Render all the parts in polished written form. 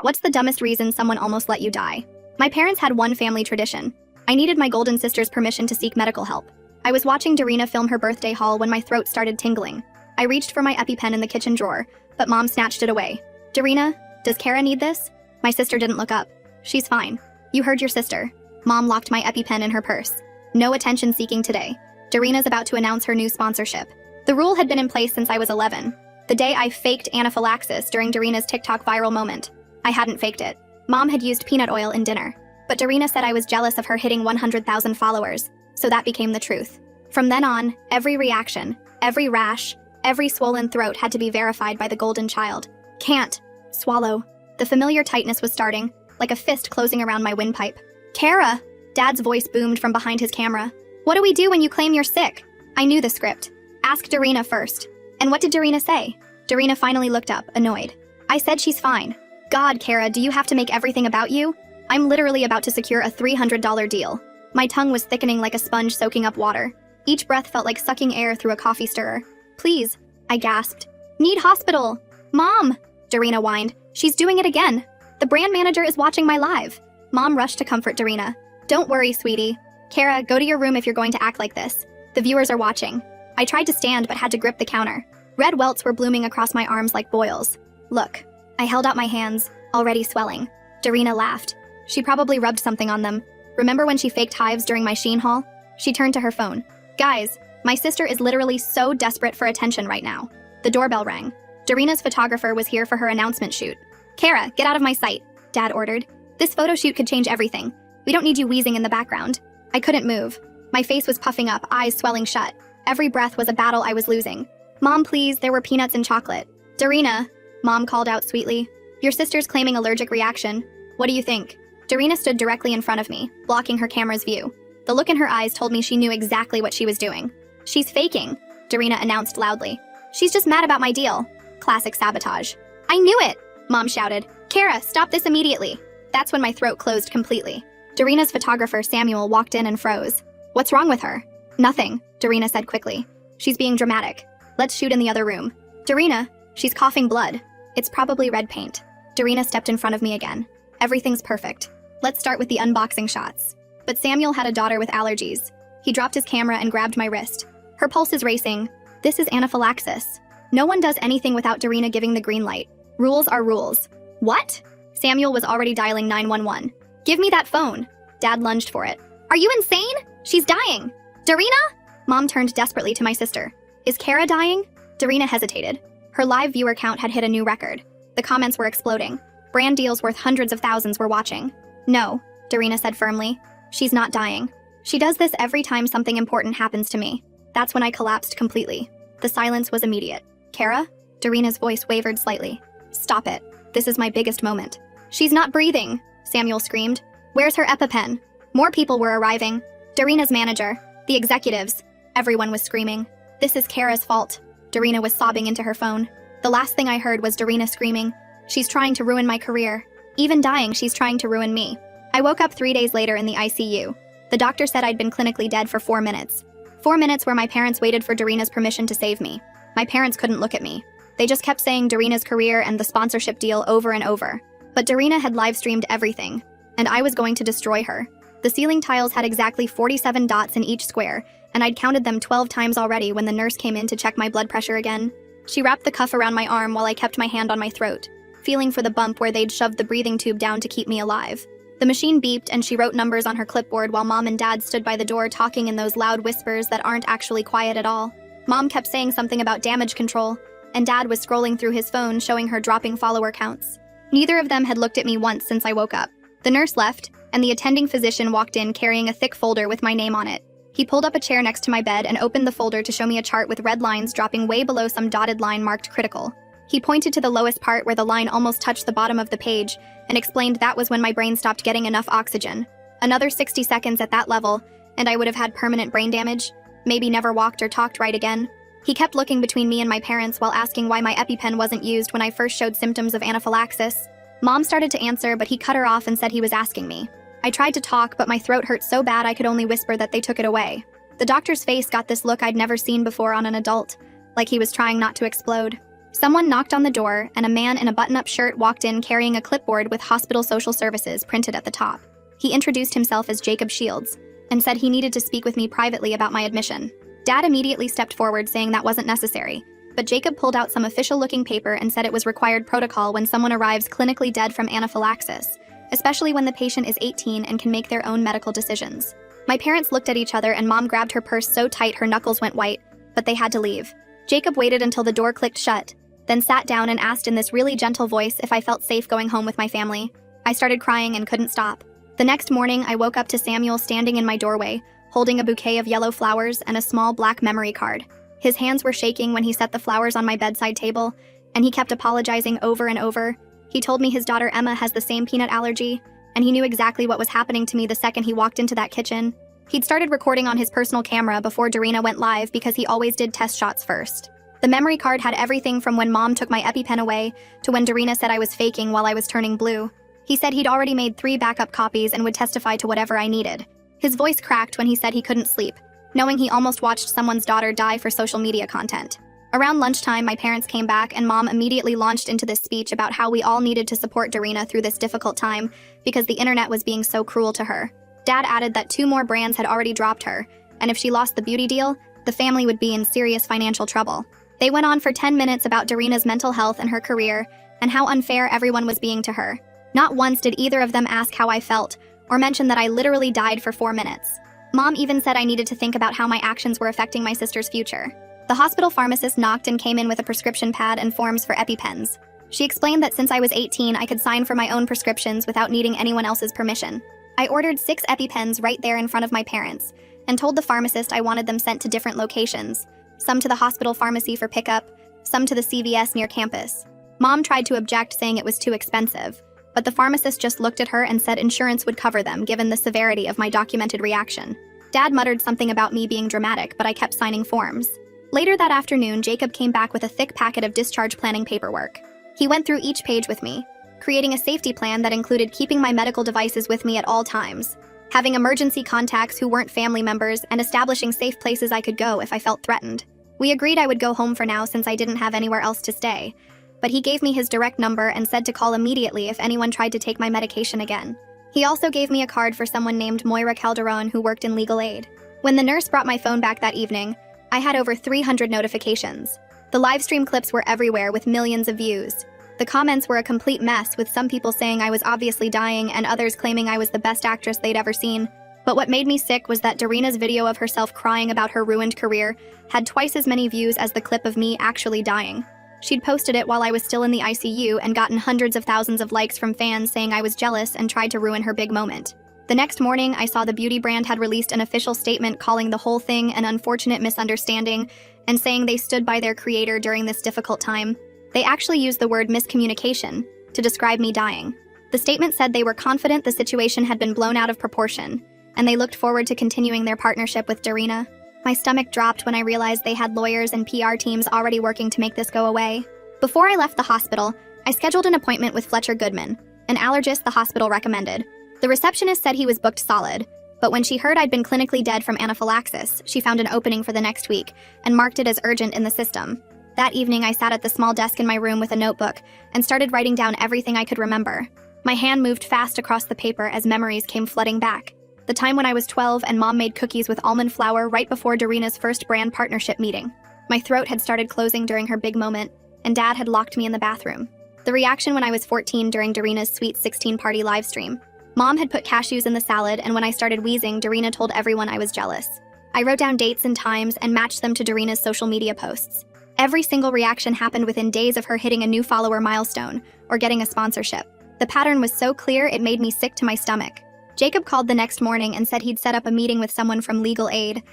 What's the dumbest reason someone almost let you die? My parents had one family tradition. I needed my golden sister's permission to seek medical help. I was watching Darina film her birthday haul when my throat started tingling. I reached for my EpiPen in the kitchen drawer, but Mom snatched it away. Darina, does Kara need this? My sister didn't look up. She's fine. You heard your sister. Mom locked my EpiPen in her purse. No attention seeking today. Darina's about to announce her new sponsorship. The rule had been in place since I was 11. The day I faked anaphylaxis during Darina's TikTok viral moment. I hadn't faked it. Mom had used peanut oil in dinner. But Darina said I was jealous of her hitting 100,000 followers, so that became the truth. From then on, every reaction, every rash, every swollen throat had to be verified by the golden child. Can't. Swallow. The familiar tightness was starting, like a fist closing around my windpipe. Kara! Dad's voice boomed from behind his camera. What do we do when you claim you're sick? I knew the script. Ask Darina first. And what did Darina say? Darina finally looked up, annoyed. I said she's fine. God, Kara, do you have to make everything about you? I'm literally about to secure a $300 deal. My tongue was thickening like a sponge soaking up water. Each breath felt like sucking air through a coffee stirrer. Please, I gasped. Need hospital. Mom, Darina whined. She's doing it again. The brand manager is watching my live. Mom rushed to comfort Darina. Don't worry, sweetie. Kara, go to your room if you're going to act like this. The viewers are watching. I tried to stand but had to grip the counter. Red welts were blooming across my arms like boils. Look. I held out my hands, already swelling. Darina laughed. She probably rubbed something on them. Remember when she faked hives during my Shein haul? She turned to her phone. Guys, my sister is literally so desperate for attention right now. The doorbell rang. Darina's photographer was here for her announcement shoot. Kara, get out of my sight, Dad ordered. This photo shoot could change everything. We don't need you wheezing in the background. I couldn't move. My face was puffing up, eyes swelling shut. Every breath was a battle I was losing. Mom, please, there were peanuts and chocolate. Darina, Mom called out sweetly. Your sister's claiming allergic reaction. What do you think? Darina stood directly in front of me, blocking her camera's view. The look in her eyes told me she knew exactly what she was doing. She's faking, Darina announced loudly. She's just mad about my deal. Classic sabotage. I knew it, Mom shouted. Kara, stop this immediately. That's when my throat closed completely. Darina's photographer, Samuel, walked in and froze. What's wrong with her? Nothing, Darina said quickly. She's being dramatic. Let's shoot in the other room. Darina, she's coughing blood. It's probably red paint. Darina stepped in front of me again. Everything's perfect. Let's start with the unboxing shots. But Samuel had a daughter with allergies. He dropped his camera and grabbed my wrist. Her pulse is racing. This is anaphylaxis. No one does anything without Darina giving the green light. Rules are rules. What? Samuel was already dialing 911. Give me that phone. Dad lunged for it. Are you insane? She's dying. Darina? Mom turned desperately to my sister. Is Kara dying? Darina hesitated. Her live viewer count had hit a new record. The comments were exploding. Brand deals worth hundreds of thousands were watching. No, Darina said firmly. She's not dying. She does this every time something important happens to me. That's when I collapsed completely. The silence was immediate. Kara? Darina's voice wavered slightly. Stop it. This is my biggest moment. She's not breathing, Samuel screamed. Where's her EpiPen? More people were arriving. Darina's manager, the executives. Everyone was screaming. This is Kara's fault. Darina was sobbing into her phone. The last thing I heard was Darina screaming. She's trying to ruin my career. Even dying, she's trying to ruin me. I woke up 3 days later in the ICU. The doctor said I'd been clinically dead for 4 minutes. 4 minutes where my parents waited for Darina's permission to save me. My parents couldn't look at me. They just kept saying Darina's career and the sponsorship deal over and over. But Darina had live-streamed everything, and I was going to destroy her. The ceiling tiles had exactly 47 dots in each square, and I'd counted them 12 times already when the nurse came in to check my blood pressure again. She wrapped the cuff around my arm while I kept my hand on my throat, feeling for the bump where they'd shoved the breathing tube down to keep me alive. The machine beeped and she wrote numbers on her clipboard while Mom and Dad stood by the door talking in those loud whispers that aren't actually quiet at all. Mom kept saying something about damage control, and Dad was scrolling through his phone showing her dropping follower counts. Neither of them had looked at me once since I woke up. The nurse left, and the attending physician walked in carrying a thick folder with my name on it. He pulled up a chair next to my bed and opened the folder to show me a chart with red lines dropping way below some dotted line marked critical. He pointed to the lowest part where the line almost touched the bottom of the page and explained that was when my brain stopped getting enough oxygen. Another 60 seconds at that level, and I would have had permanent brain damage, maybe never walked or talked right again. He kept looking between me and my parents while asking why my EpiPen wasn't used when I first showed symptoms of anaphylaxis. Mom started to answer, but he cut her off and said he was asking me. I tried to talk, but my throat hurt so bad I could only whisper that they took it away. The doctor's face got this look I'd never seen before on an adult, like he was trying not to explode. Someone knocked on the door, and a man in a button-up shirt walked in carrying a clipboard with Hospital Social Services printed at the top. He introduced himself as Jacob Shields and said he needed to speak with me privately about my admission. Dad immediately stepped forward saying that wasn't necessary, but Jacob pulled out some official-looking paper and said it was required protocol when someone arrives clinically dead from anaphylaxis, especially when the patient is 18 and can make their own medical decisions. My parents looked at each other and Mom grabbed her purse so tight her knuckles went white, but they had to leave. Jacob waited until the door clicked shut, then sat down and asked in this really gentle voice if I felt safe going home with my family. I started crying and couldn't stop. The next morning, I woke up to Samuel standing in my doorway, holding a bouquet of yellow flowers and a small black memory card. His hands were shaking when he set the flowers on my bedside table, and he kept apologizing over and over. He told me his daughter Emma has the same peanut allergy, and he knew exactly what was happening to me the second he walked into that kitchen. He'd started recording on his personal camera before Darina went live because he always did test shots first. The memory card had everything from when Mom took my EpiPen away to when Darina said I was faking while I was turning blue. He said he'd already made 3 backup copies and would testify to whatever I needed. His voice cracked when he said he couldn't sleep, knowing he almost watched someone's daughter die for social media content. Around lunchtime, my parents came back and Mom immediately launched into this speech about how we all needed to support Darina through this difficult time because the internet was being so cruel to her. Dad added that 2 more brands had already dropped her, and if she lost the beauty deal, the family would be in serious financial trouble. They went on for 10 minutes about Darina's mental health and her career, and how unfair everyone was being to her. Not once did either of them ask how I felt, or mention that I literally died for 4 minutes. Mom even said I needed to think about how my actions were affecting my sister's future. The hospital pharmacist knocked and came in with a prescription pad and forms for EpiPens. She explained that since I was 18, I could sign for my own prescriptions without needing anyone else's permission. I ordered 6 EpiPens right there in front of my parents, and told the pharmacist I wanted them sent to different locations. Some to the hospital pharmacy for pickup, some to the CVS near campus. Mom tried to object, saying it was too expensive, but the pharmacist just looked at her and said insurance would cover them given the severity of my documented reaction. Dad muttered something about me being dramatic, but I kept signing forms. Later that afternoon, Jacob came back with a thick packet of discharge planning paperwork. He went through each page with me, creating a safety plan that included keeping my medical devices with me at all times, having emergency contacts who weren't family members, and establishing safe places I could go if I felt threatened. We agreed I would go home for now since I didn't have anywhere else to stay, but he gave me his direct number and said to call immediately if anyone tried to take my medication again. He also gave me a card for someone named Moira Calderon who worked in legal aid. When the nurse brought my phone back that evening, I had over 300 notifications. The live stream clips were everywhere with millions of views. The comments were a complete mess, with some people saying I was obviously dying and others claiming I was the best actress they'd ever seen. But what made me sick was that Darina's video of herself crying about her ruined career had twice as many views as the clip of me actually dying. She'd posted it while I was still in the ICU and gotten hundreds of thousands of likes from fans saying I was jealous and tried to ruin her big moment. The next morning, I saw the beauty brand had released an official statement calling the whole thing an unfortunate misunderstanding and saying they stood by their creator during this difficult time. They actually used the word miscommunication to describe me dying. The statement said they were confident the situation had been blown out of proportion, and they looked forward to continuing their partnership with Darina. My stomach dropped when I realized they had lawyers and PR teams already working to make this go away. Before I left the hospital, I scheduled an appointment with Fletcher Goodman, an allergist the hospital recommended. The receptionist said he was booked solid, but when she heard I'd been clinically dead from anaphylaxis, she found an opening for the next week and marked it as urgent in the system. That evening, I sat at the small desk in my room with a notebook and started writing down everything I could remember. My hand moved fast across the paper as memories came flooding back. The time when I was 12 and Mom made cookies with almond flour right before Darina's first brand partnership meeting. My throat had started closing during her big moment, and Dad had locked me in the bathroom. The reaction when I was 14 during Darina's Sweet 16 party livestream. Mom had put cashews in the salad, and when I started wheezing, Darina told everyone I was jealous. I wrote down dates and times and matched them to Darina's social media posts. Every single reaction happened within days of her hitting a new follower milestone or getting a sponsorship. The pattern was so clear it made me sick to my stomach. Jacob called the next morning and said he'd set up a meeting with someone from legal aid.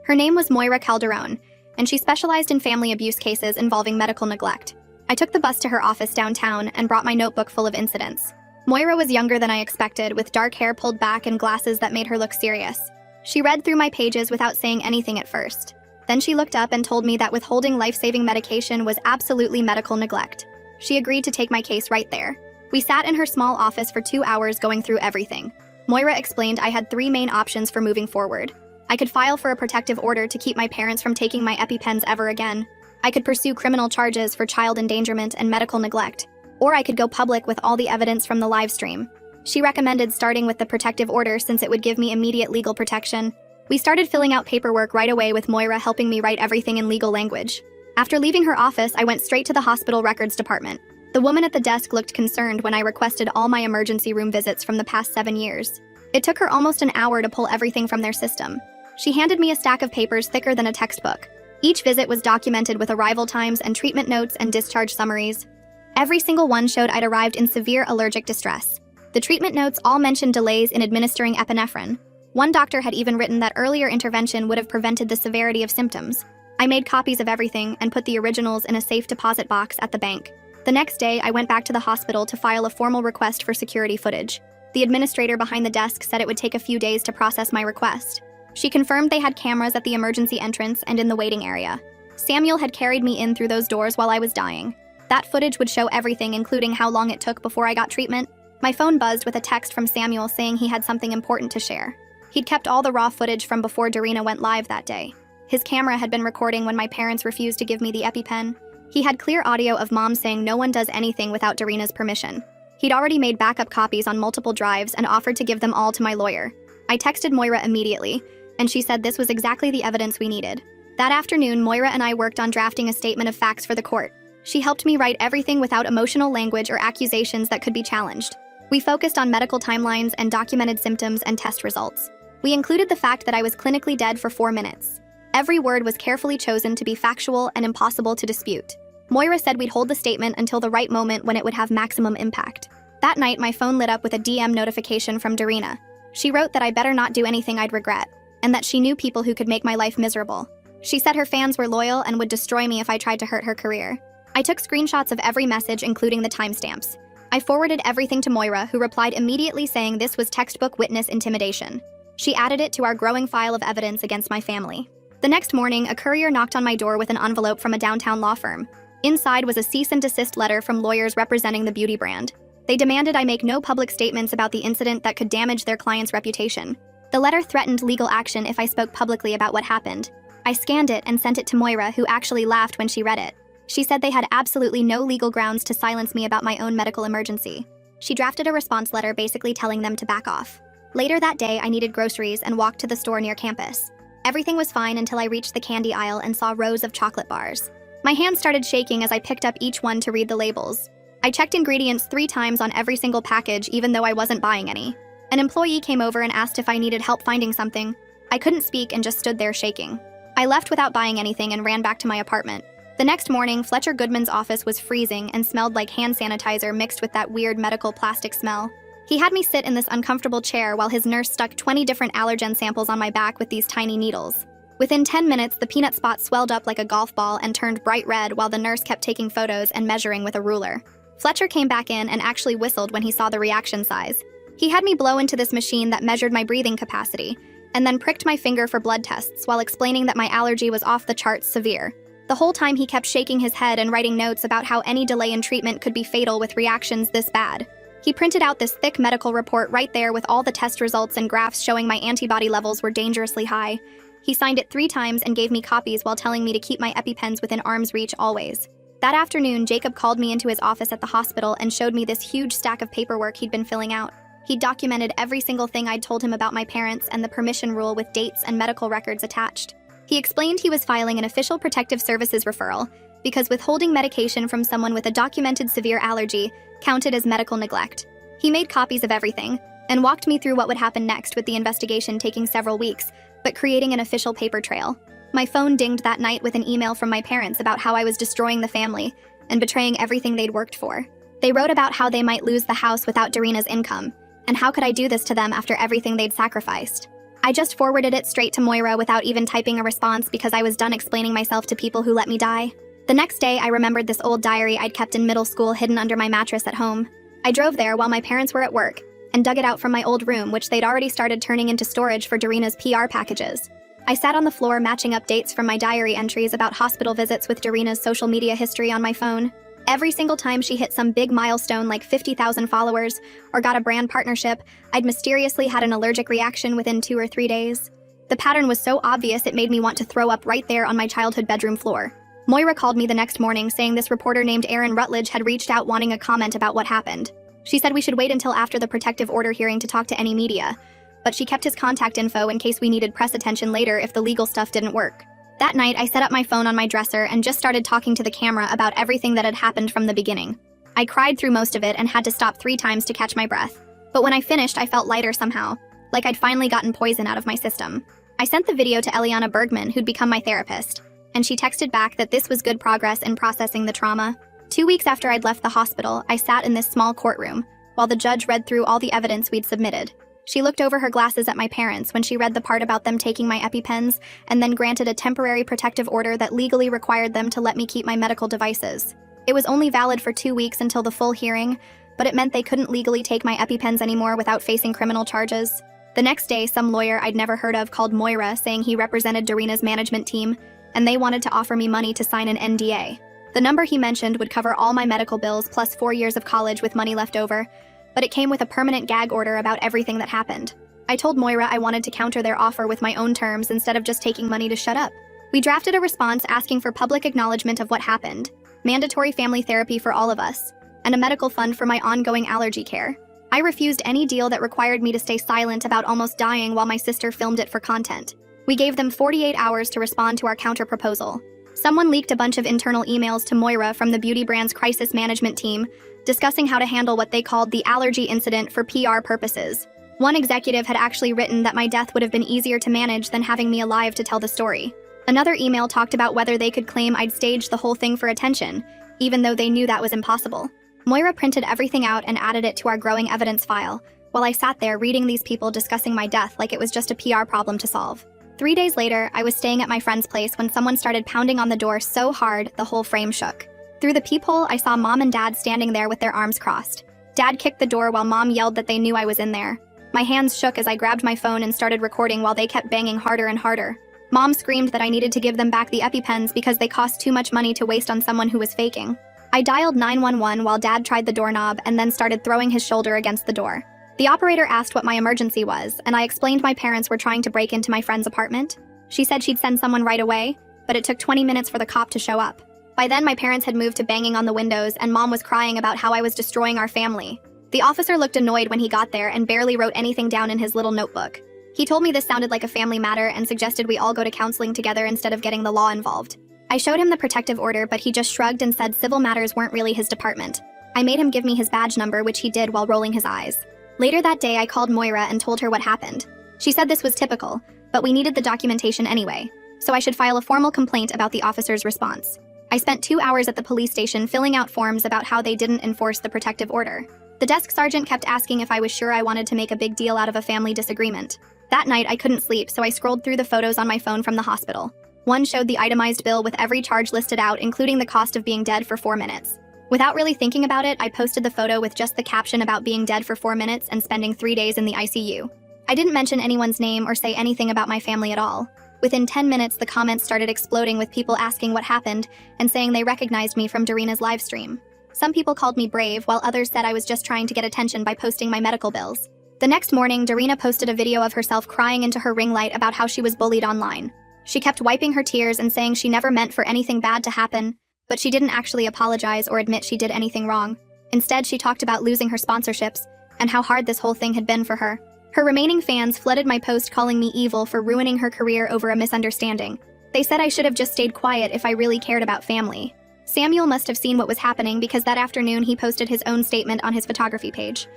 Her name was Moira Calderon, and she specialized in family abuse cases involving medical neglect. I took the bus to her office downtown and brought my notebook full of incidents. Moira was younger than I expected, with dark hair pulled back and glasses that made her look serious. She read through my pages without saying anything at first. Then she looked up and told me that withholding life-saving medication was absolutely medical neglect. She agreed to take my case right there. We sat in her small office for 2 hours going through everything. Moira explained I had 3 main options for moving forward. I could file for a protective order to keep my parents from taking my EpiPens ever again. I could pursue criminal charges for child endangerment and medical neglect, or I could go public with all the evidence from the live stream. She recommended starting with the protective order since it would give me immediate legal protection. We started filling out paperwork right away with Moira helping me write everything in legal language. After leaving her office, I went straight to the hospital records department. The woman at the desk looked concerned when I requested all my emergency room visits from the past 7 years. It took her almost an hour to pull everything from their system. She handed me a stack of papers thicker than a textbook. Each visit was documented with arrival times and treatment notes and discharge summaries. Every single one showed I'd arrived in severe allergic distress. The treatment notes all mentioned delays in administering epinephrine. One doctor had even written that earlier intervention would have prevented the severity of symptoms. I made copies of everything and put the originals in a safe deposit box at the bank. The next day, I went back to the hospital to file a formal request for security footage. The administrator behind the desk said it would take a few days to process my request. She confirmed they had cameras at the emergency entrance and in the waiting area. Samuel had carried me in through those doors while I was dying. That footage would show everything, including how long it took before I got treatment. My phone buzzed with a text from Samuel saying he had something important to share. He'd kept all the raw footage from before Darina went live that day. His camera had been recording when my parents refused to give me the EpiPen. He had clear audio of Mom saying no one does anything without Darina's permission. He'd already made backup copies on multiple drives and offered to give them all to my lawyer. I texted Moira immediately, and she said this was exactly the evidence we needed. That afternoon, Moira and I worked on drafting a statement of facts for the court. She helped me write everything without emotional language or accusations that could be challenged. We focused on medical timelines and documented symptoms and test results. We included the fact that I was clinically dead for 4 minutes. Every word was carefully chosen to be factual and impossible to dispute. Moira said we'd hold the statement until the right moment when it would have maximum impact. That night, my phone lit up with a DM notification from Darina. She wrote that I better not do anything I'd regret, and that she knew people who could make my life miserable. She said her fans were loyal and would destroy me if I tried to hurt her career. I took screenshots of every message, including the timestamps. I forwarded everything to Moira, who replied immediately saying this was textbook witness intimidation. She added it to our growing file of evidence against my family. The next morning, a courier knocked on my door with an envelope from a downtown law firm. Inside was a cease and desist letter from lawyers representing the beauty brand. They demanded I make no public statements about the incident that could damage their client's reputation. The letter threatened legal action if I spoke publicly about what happened. I scanned it and sent it to Moira, who actually laughed when she read it. She said they had absolutely no legal grounds to silence me about my own medical emergency. She drafted a response letter basically telling them to back off. Later that day, I needed groceries and walked to the store near campus. Everything was fine until I reached the candy aisle and saw rows of chocolate bars. My hands started shaking as I picked up each one to read the labels. I checked ingredients 3 times on every single package, even though I wasn't buying any. An employee came over and asked if I needed help finding something. I couldn't speak and just stood there shaking. I left without buying anything and ran back to my apartment. The next morning, Fletcher Goodman's office was freezing and smelled like hand sanitizer mixed with that weird medical plastic smell. He had me sit in this uncomfortable chair while his nurse stuck 20 different allergen samples on my back with these tiny needles. Within 10 minutes, the peanut spot swelled up like a golf ball and turned bright red while the nurse kept taking photos and measuring with a ruler. Fletcher came back in and actually whistled when he saw the reaction size. He had me blow into this machine that measured my breathing capacity, and then pricked my finger for blood tests while explaining that my allergy was off the charts severe. The whole time he kept shaking his head and writing notes about how any delay in treatment could be fatal with reactions this bad. He printed out this thick medical report right there with all the test results and graphs showing my antibody levels were dangerously high. He signed it 3 times and gave me copies while telling me to keep my EpiPens within arm's reach always. That afternoon, Jacob called me into his office at the hospital and showed me this huge stack of paperwork he'd been filling out. He'd documented every single thing I'd told him about my parents and the permission rule with dates and medical records attached. He explained he was filing an official protective services referral because withholding medication from someone with a documented severe allergy counted as medical neglect. He made copies of everything and walked me through what would happen next, with the investigation taking several weeks, but creating an official paper trail. My phone dinged that night with an email from my parents about how I was destroying the family and betraying everything they'd worked for. They wrote about how they might lose the house without Darina's income, and how could I do this to them after everything they'd sacrificed. I just forwarded it straight to Moira without even typing a response because I was done explaining myself to people who let me die. The next day, I remembered this old diary I'd kept in middle school hidden under my mattress at home. I drove there while my parents were at work and dug it out from my old room, which they'd already started turning into storage for Darina's PR packages. I sat on the floor matching up dates from my diary entries about hospital visits with Darina's social media history on my phone. Every single time she hit some big milestone like 50,000 followers or got a brand partnership, I'd mysteriously had an allergic reaction within 2 or 3 days. The pattern was so obvious it made me want to throw up right there on my childhood bedroom floor. Moira called me the next morning saying this reporter named Aaron Rutledge had reached out wanting a comment about what happened. She said we should wait until after the protective order hearing to talk to any media, but she kept his contact info in case we needed press attention later if the legal stuff didn't work. That night, I set up my phone on my dresser and just started talking to the camera about everything that had happened from the beginning. I cried through most of it and had to stop 3 times to catch my breath. But when I finished, I felt lighter somehow, like I'd finally gotten poison out of my system. I sent the video to Eliana Bergman, who'd become my therapist, and she texted back that this was good progress in processing the trauma. 2 weeks after I'd left the hospital, I sat in this small courtroom, while the judge read through all the evidence we'd submitted. She looked over her glasses at my parents when she read the part about them taking my EpiPens and then granted a temporary protective order that legally required them to let me keep my medical devices. It was only valid for 2 weeks until the full hearing, but it meant they couldn't legally take my EpiPens anymore without facing criminal charges. The next day, some lawyer I'd never heard of called Moira saying he represented Darina's management team, and they wanted to offer me money to sign an NDA. The number he mentioned would cover all my medical bills plus 4 years of college with money left over, but it came with a permanent gag order about everything that happened. I told Moira I wanted to counter their offer with my own terms instead of just taking money to shut up. We drafted a response asking for public acknowledgement of what happened, mandatory family therapy for all of us, and a medical fund for my ongoing allergy care. I refused any deal that required me to stay silent about almost dying while my sister filmed it for content. We gave them 48 hours to respond to our counter-proposal. Someone leaked a bunch of internal emails to Moira from the beauty brand's crisis management team, discussing how to handle what they called the allergy incident for PR purposes. One executive had actually written that my death would have been easier to manage than having me alive to tell the story. Another email talked about whether they could claim I'd staged the whole thing for attention, even though they knew that was impossible. Moira printed everything out and added it to our growing evidence file, while I sat there reading these people discussing my death like it was just a PR problem to solve. 3 days later, I was staying at my friend's place when someone started pounding on the door so hard the whole frame shook. Through the peephole, I saw Mom and Dad standing there with their arms crossed. Dad kicked the door while Mom yelled that they knew I was in there. My hands shook as I grabbed my phone and started recording while they kept banging harder and harder. Mom screamed that I needed to give them back the EpiPens because they cost too much money to waste on someone who was faking. I dialed 911 while Dad tried the doorknob and then started throwing his shoulder against the door. The operator asked what my emergency was, and I explained my parents were trying to break into my friend's apartment. She said she'd send someone right away, but it took 20 minutes for the cop to show up. By then, my parents had moved to banging on the windows, and Mom was crying about how I was destroying our family. The officer looked annoyed when he got there and barely wrote anything down in his little notebook. He told me this sounded like a family matter and suggested we all go to counseling together instead of getting the law involved. I showed him the protective order, but he just shrugged and said civil matters weren't really his department. I made him give me his badge number, which he did while rolling his eyes. Later that day, I called Moira and told her what happened. She said this was typical, but we needed the documentation anyway, so I should file a formal complaint about the officer's response. I spent 2 hours at the police station filling out forms about how they didn't enforce the protective order. The desk sergeant kept asking if I was sure I wanted to make a big deal out of a family disagreement. That night, I couldn't sleep, so I scrolled through the photos on my phone from the hospital. One showed the itemized bill with every charge listed out, including the cost of being dead for 4 minutes. Without really thinking about it, I posted the photo with just the caption about being dead for 4 minutes and spending 3 days in the ICU. I didn't mention anyone's name or say anything about my family at all. Within 10 minutes, the comments started exploding with people asking what happened and saying they recognized me from Darina's live stream. Some people called me brave, while others said I was just trying to get attention by posting my medical bills. The next morning, Darina posted a video of herself crying into her ring light about how she was bullied online. She kept wiping her tears and saying she never meant for anything bad to happen, but she didn't actually apologize or admit she did anything wrong. Instead, she talked about losing her sponsorships and how hard this whole thing had been for her. Her remaining fans flooded my post calling me evil for ruining her career over a misunderstanding. They said I should have just stayed quiet if I really cared about family. Samuel must have seen what was happening because that afternoon he posted his own statement on his photography page.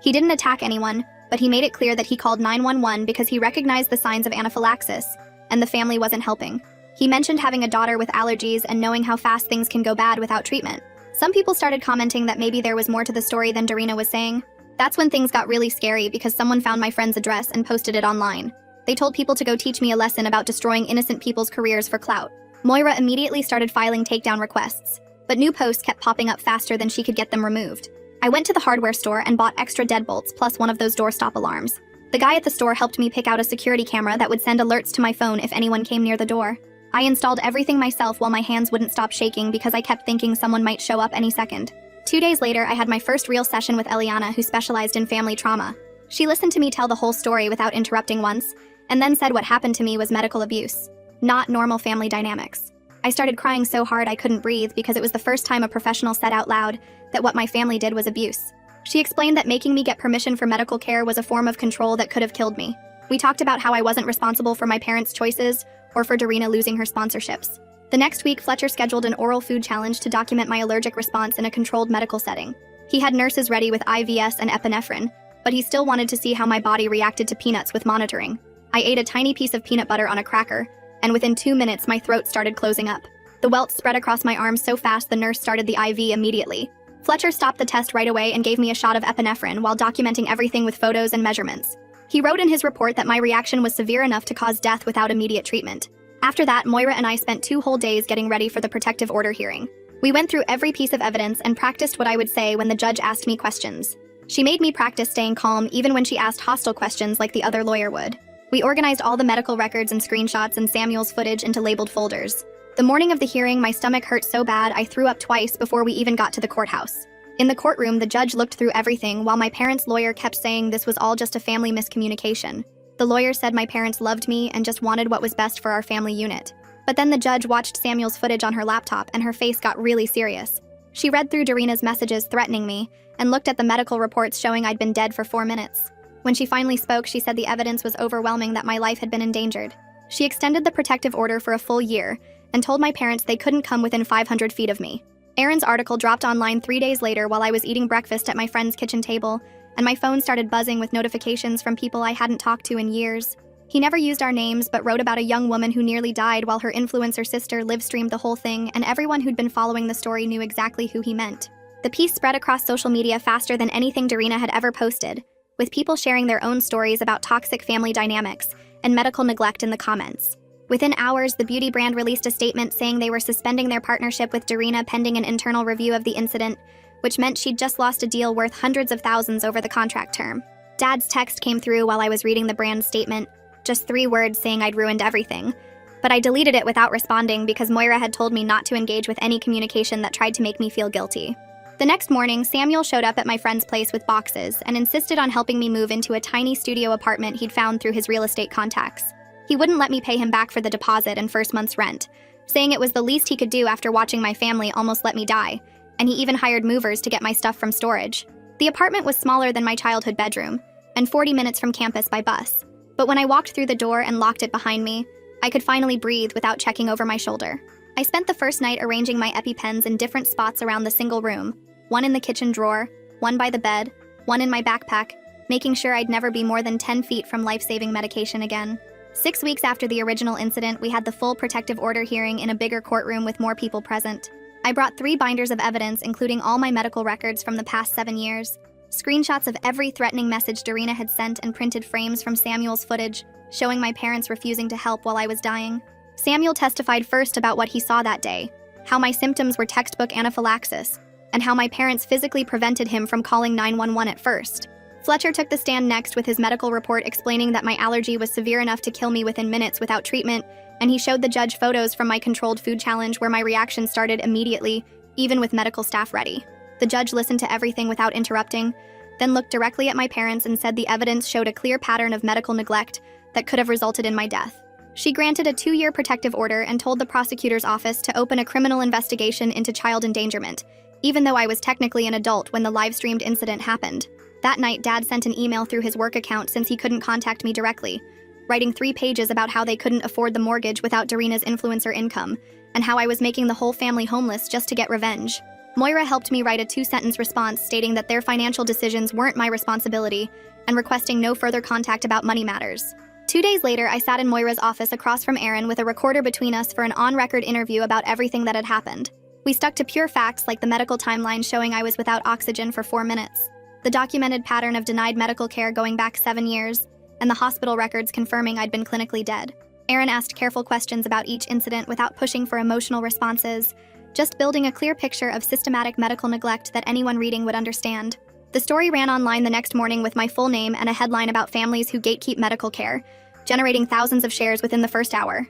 He didn't attack anyone, but he made it clear that he called 911 because he recognized the signs of anaphylaxis, and the family wasn't helping. He mentioned having a daughter with allergies and knowing how fast things can go bad without treatment. Some people started commenting that maybe there was more to the story than Darina was saying. That's when things got really scary because someone found my friend's address and posted it online. They told people to go teach me a lesson about destroying innocent people's careers for clout. Moira immediately started filing takedown requests, but new posts kept popping up faster than she could get them removed. I went to the hardware store and bought extra deadbolts plus one of those doorstop alarms. The guy at the store helped me pick out a security camera that would send alerts to my phone if anyone came near the door. I installed everything myself while my hands wouldn't stop shaking because I kept thinking someone might show up any second. 2 days later, I had my first real session with Eliana, who specialized in family trauma. She listened to me tell the whole story without interrupting once, and then said what happened to me was medical abuse, not normal family dynamics. I started crying so hard I couldn't breathe because it was the first time a professional said out loud that what my family did was abuse. She explained that making me get permission for medical care was a form of control that could have killed me. We talked about how I wasn't responsible for my parents' choices or for Darina losing her sponsorships. The next week, Fletcher scheduled an oral food challenge to document my allergic response in a controlled medical setting. He had nurses ready with IVs and epinephrine, but he still wanted to see how my body reacted to peanuts with monitoring. I ate a tiny piece of peanut butter on a cracker, and within 2 minutes my throat started closing up. The welts spread across my arms so fast the nurse started the IV immediately. Fletcher stopped the test right away and gave me a shot of epinephrine while documenting everything with photos and measurements. He wrote in his report that my reaction was severe enough to cause death without immediate treatment. After that, Moira and I spent 2 whole days getting ready for the protective order hearing. We went through every piece of evidence and practiced what I would say when the judge asked me questions. She made me practice staying calm even when she asked hostile questions like the other lawyer would. We organized all the medical records and screenshots and Samuel's footage into labeled folders. The morning of the hearing, my stomach hurt so bad I threw up twice before we even got to the courthouse. In the courtroom, the judge looked through everything while my parents' lawyer kept saying this was all just a family miscommunication. The lawyer said my parents loved me and just wanted what was best for our family unit. But then the judge watched Samuel's footage on her laptop and her face got really serious. She read through Darina's messages threatening me and looked at the medical reports showing I'd been dead for 4 minutes. When she finally spoke, she said the evidence was overwhelming that my life had been endangered. She extended the protective order for a full year and told my parents they couldn't come within 500 feet of me. Aaron's article dropped online 3 days later while I was eating breakfast at my friend's kitchen table, and my phone started buzzing with notifications from people I hadn't talked to in years. He never used our names, but wrote about a young woman who nearly died while her influencer sister live-streamed the whole thing, and everyone who'd been following the story knew exactly who he meant. The piece spread across social media faster than anything Darina had ever posted, with people sharing their own stories about toxic family dynamics and medical neglect in the comments. Within hours, the beauty brand released a statement saying they were suspending their partnership with Darina pending an internal review of the incident, which meant she'd just lost a deal worth hundreds of thousands over the contract term. Dad's text came through while I was reading the brand's statement, just 3 words saying I'd ruined everything. But I deleted it without responding because Moira had told me not to engage with any communication that tried to make me feel guilty. The next morning, Samuel showed up at my friend's place with boxes and insisted on helping me move into a tiny studio apartment he'd found through his real estate contacts. He wouldn't let me pay him back for the deposit and first month's rent, saying it was the least he could do after watching my family almost let me die, and he even hired movers to get my stuff from storage. The apartment was smaller than my childhood bedroom, and 40 minutes from campus by bus. But when I walked through the door and locked it behind me, I could finally breathe without checking over my shoulder. I spent the first night arranging my EpiPens in different spots around the single room, one in the kitchen drawer, one by the bed, one in my backpack, making sure I'd never be more than 10 feet from life-saving medication again. 6 weeks after the original incident, we had the full protective order hearing in a bigger courtroom with more people present. I brought 3 binders of evidence, including all my medical records from the past 7 years, screenshots of every threatening message Darina had sent, and printed frames from Samuel's footage, showing my parents refusing to help while I was dying. Samuel testified first about what he saw that day, how my symptoms were textbook anaphylaxis, and how my parents physically prevented him from calling 911 at first. Fletcher took the stand next with his medical report explaining that my allergy was severe enough to kill me within minutes without treatment, and he showed the judge photos from my controlled food challenge where my reaction started immediately, even with medical staff ready. The judge listened to everything without interrupting, then looked directly at my parents and said the evidence showed a clear pattern of medical neglect that could have resulted in my death. She granted a 2-year protective order and told the prosecutor's office to open a criminal investigation into child endangerment, even though I was technically an adult when the live-streamed incident happened. That night, Dad sent an email through his work account since he couldn't contact me directly, writing 3 pages about how they couldn't afford the mortgage without Darina's influencer income, and how I was making the whole family homeless just to get revenge. Moira helped me write a 2-sentence response stating that their financial decisions weren't my responsibility and requesting no further contact about money matters. 2 days later, I sat in Moira's office across from Aaron with a recorder between us for an on-record interview about everything that had happened. We stuck to pure facts like the medical timeline showing I was without oxygen for 4 minutes, the documented pattern of denied medical care going back 7 years, and the hospital records confirming I'd been clinically dead. Aaron asked careful questions about each incident without pushing for emotional responses, just building a clear picture of systematic medical neglect that anyone reading would understand. The story ran online the next morning with my full name and a headline about families who gatekeep medical care, generating thousands of shares within the first hour.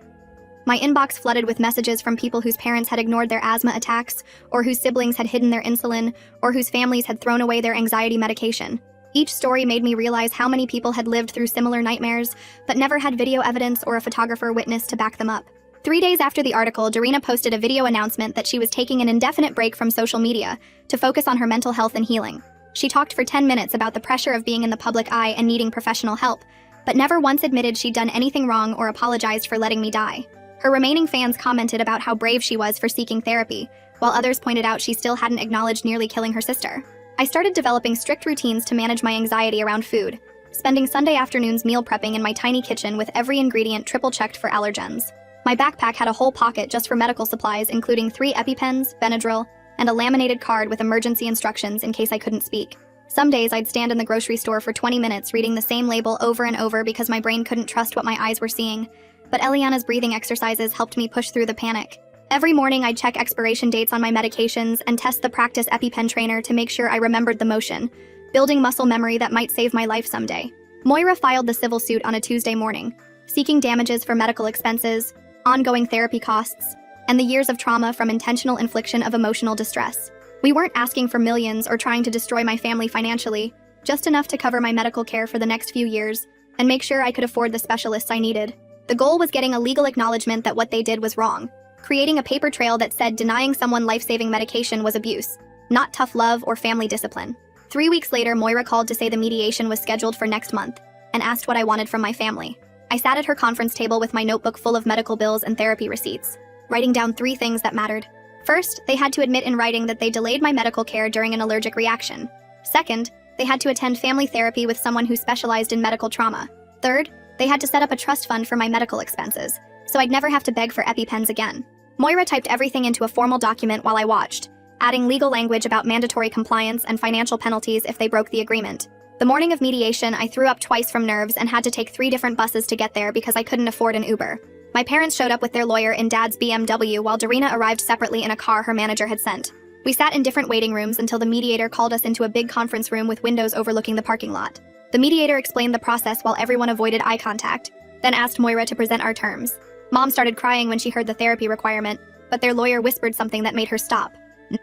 My inbox flooded with messages from people whose parents had ignored their asthma attacks, or whose siblings had hidden their insulin, or whose families had thrown away their anxiety medication. Each story made me realize how many people had lived through similar nightmares, but never had video evidence or a photographer witness to back them up. 3 days after the article, Darina posted a video announcement that she was taking an indefinite break from social media to focus on her mental health and healing. She talked for 10 minutes about the pressure of being in the public eye and needing professional help, but never once admitted she'd done anything wrong or apologized for letting me die. Her remaining fans commented about how brave she was for seeking therapy, while others pointed out she still hadn't acknowledged nearly killing her sister. I started developing strict routines to manage my anxiety around food, spending Sunday afternoons meal prepping in my tiny kitchen with every ingredient triple-checked for allergens. My backpack had a whole pocket just for medical supplies, including 3 EpiPens, Benadryl, and a laminated card with emergency instructions in case I couldn't speak. Some days I'd stand in the grocery store for 20 minutes reading the same label over and over because my brain couldn't trust what my eyes were seeing, but Eliana's breathing exercises helped me push through the panic. Every morning I'd check expiration dates on my medications and test the Practice EpiPen trainer to make sure I remembered the motion, building muscle memory that might save my life someday. Moira filed the civil suit on a Tuesday morning, seeking damages for medical expenses, ongoing therapy costs, and the years of trauma from intentional infliction of emotional distress. We weren't asking for millions or trying to destroy my family financially, just enough to cover my medical care for the next few years and make sure I could afford the specialists I needed. The goal was getting a legal acknowledgement that what they did was wrong, creating a paper trail that said denying someone life-saving medication was abuse, not tough love or family discipline. 3 weeks later, Moira called to say the mediation was scheduled for next month and asked what I wanted from my family. I sat at her conference table with my notebook full of medical bills and therapy receipts, writing down 3 things that mattered. First, they had to admit in writing that they delayed my medical care during an allergic reaction. Second, they had to attend family therapy with someone who specialized in medical trauma. Third, they had to set up a trust fund for my medical expenses, so I'd never have to beg for EpiPens again. Moira typed everything into a formal document while I watched, adding legal language about mandatory compliance and financial penalties if they broke the agreement. The morning of mediation, I threw up twice from nerves and had to take 3 different buses to get there because I couldn't afford an Uber. My parents showed up with their lawyer in Dad's BMW while Darina arrived separately in a car her manager had sent. We sat in different waiting rooms until the mediator called us into a big conference room with windows overlooking the parking lot. The mediator explained the process while everyone avoided eye contact, then asked Moira to present our terms. Mom started crying when she heard the therapy requirement, but their lawyer whispered something that made her stop.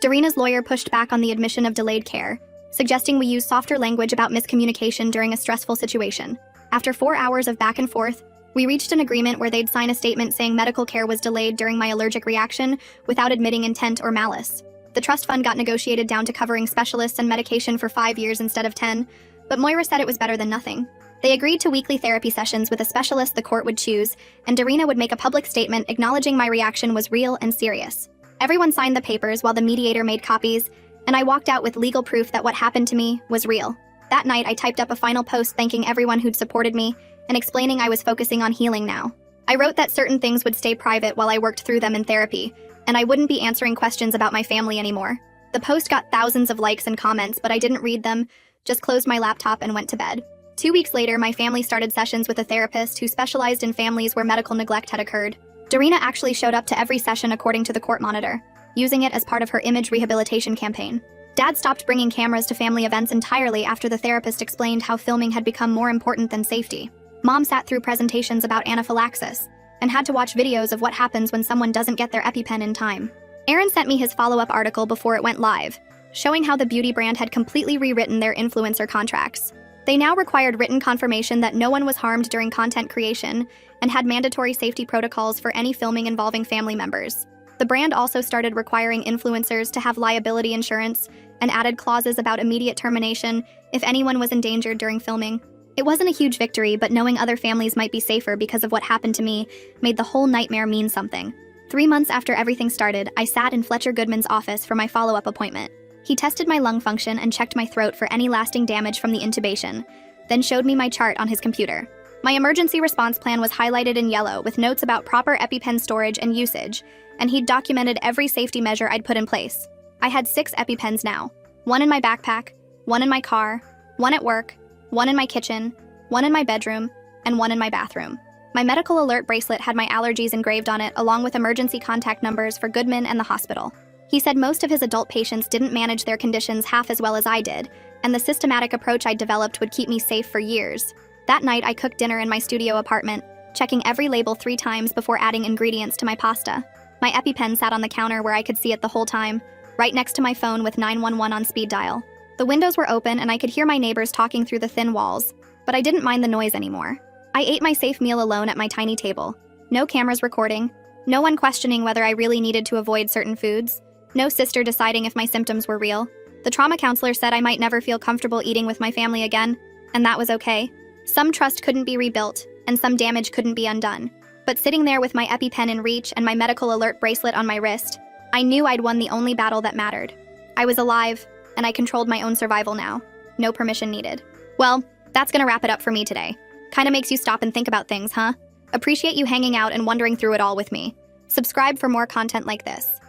Darina's lawyer pushed back on the admission of delayed care, suggesting we use softer language about miscommunication during a stressful situation. After 4 hours of back and forth, we reached an agreement where they'd sign a statement saying medical care was delayed during my allergic reaction without admitting intent or malice. The trust fund got negotiated down to covering specialists and medication for 5 years instead of 10, but Moira said it was better than nothing. They agreed to weekly therapy sessions with a specialist the court would choose, and Darina would make a public statement acknowledging my reaction was real and serious. Everyone signed the papers while the mediator made copies, and I walked out with legal proof that what happened to me was real. That night, I typed up a final post thanking everyone who'd supported me and explaining I was focusing on healing now. I wrote that certain things would stay private while I worked through them in therapy, and I wouldn't be answering questions about my family anymore. The post got thousands of likes and comments, but I didn't read them, just closed my laptop and went to bed. 2 weeks later, my family started sessions with a therapist who specialized in families where medical neglect had occurred. Darina actually showed up to every session according to the court monitor, using it as part of her image rehabilitation campaign. Dad stopped bringing cameras to family events entirely after the therapist explained how filming had become more important than safety. Mom sat through presentations about anaphylaxis and had to watch videos of what happens when someone doesn't get their EpiPen in time. Aaron sent me his follow-up article before it went live, showing how the beauty brand had completely rewritten their influencer contracts. They now required written confirmation that no one was harmed during content creation and had mandatory safety protocols for any filming involving family members. The brand also started requiring influencers to have liability insurance and added clauses about immediate termination if anyone was endangered during filming. It wasn't a huge victory, but knowing other families might be safer because of what happened to me made the whole nightmare mean something. 3 months after everything started, I sat in Fletcher Goodman's office for my follow-up appointment. He tested my lung function and checked my throat for any lasting damage from the intubation, then showed me my chart on his computer. My emergency response plan was highlighted in yellow with notes about proper EpiPen storage and usage, and he'd documented every safety measure I'd put in place. I had 6 EpiPens now, 1 in my backpack, 1 in my car, 1 at work, 1 in my kitchen, 1 in my bedroom, and 1 in my bathroom. My medical alert bracelet had my allergies engraved on it along with emergency contact numbers for Goodman and the hospital. He said most of his adult patients didn't manage their conditions half as well as I did, and the systematic approach I developed would keep me safe for years. That night, I cooked dinner in my studio apartment, checking every label 3 times before adding ingredients to my pasta. My EpiPen sat on the counter where I could see it the whole time, right next to my phone with 911 on speed dial. The windows were open and I could hear my neighbors talking through the thin walls, but I didn't mind the noise anymore. I ate my safe meal alone at my tiny table. No cameras recording, No one questioning whether I really needed to avoid certain foods. No sister deciding if my symptoms were real. The trauma counselor said I might never feel comfortable eating with my family again, and that was okay. Some trust couldn't be rebuilt, and some damage couldn't be undone. But sitting there with my EpiPen in reach and my medical alert bracelet on my wrist, I knew I'd won the only battle that mattered. I was alive, and I controlled my own survival now. No permission needed. Well, that's gonna wrap it up for me today. Kinda makes you stop and think about things, huh? Appreciate you hanging out and wondering through it all with me. Subscribe for more content like this.